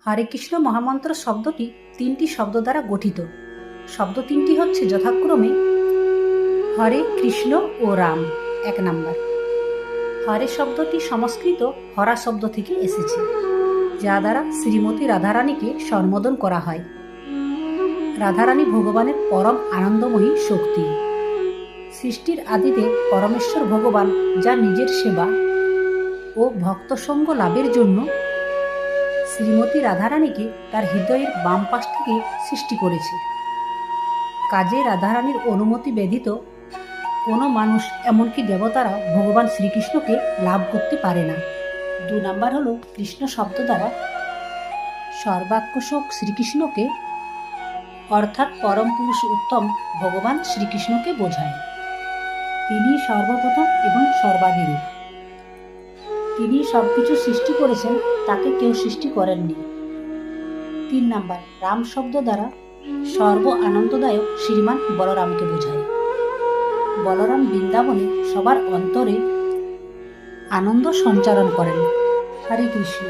হরে কৃষ্ণ মহামন্ত্র শব্দটি তিনটি শব্দ দ্বারা গঠিত। শব্দ তিনটি হচ্ছে যথাক্রমে হরে, কৃষ্ণ ও রাম। 1 নাম্বার, হরে শব্দটি সংস্কৃত হরা শব্দ থেকে এসেছে, যা দ্বারা শ্রীমতী রাধারানীকে সম্বোধন করা হয়। রাধারানী ভগবানের পরম আনন্দময়ী শক্তি। সৃষ্টির আদিতে পরমেশ্বর ভগবান যা নিজের সেবা ও ভক্তসঙ্গ লাভের জন্য শ্রীমতী রাধারানীকে তার হৃদয়ের বাম পাশ থেকে সৃষ্টি করেছে। কাজে রাধারানীর অনুমতি ব্যতীত কোনো মানুষ, এমনকি দেবতারা ভগবান শ্রীকৃষ্ণকে লাভ করতে পারে না। 2 নাম্বার হলো কৃষ্ণ শব্দ দ্বারা সর্বাত্মক শ্রীকৃষ্ণকে অর্থাৎ পরম পুরুষ উত্তম ভগবান শ্রীকৃষ্ণকে বোঝায়। তিনি সর্বপ্রথম এবং সর্বাদিরূপ। তিনি সবকিছু সৃষ্টি করেছেন, তাকে কেউ সৃষ্টি করেননি। 3 নাম্বার, রাম শব্দ দ্বারা সর্ব আনন্দদায়ক শ্রীমান বলরামকে বোঝায়। বলরাম বৃন্দাবনে সবার অন্তরে আনন্দ সঞ্চারণ করেন। হরে কৃষ্ণ।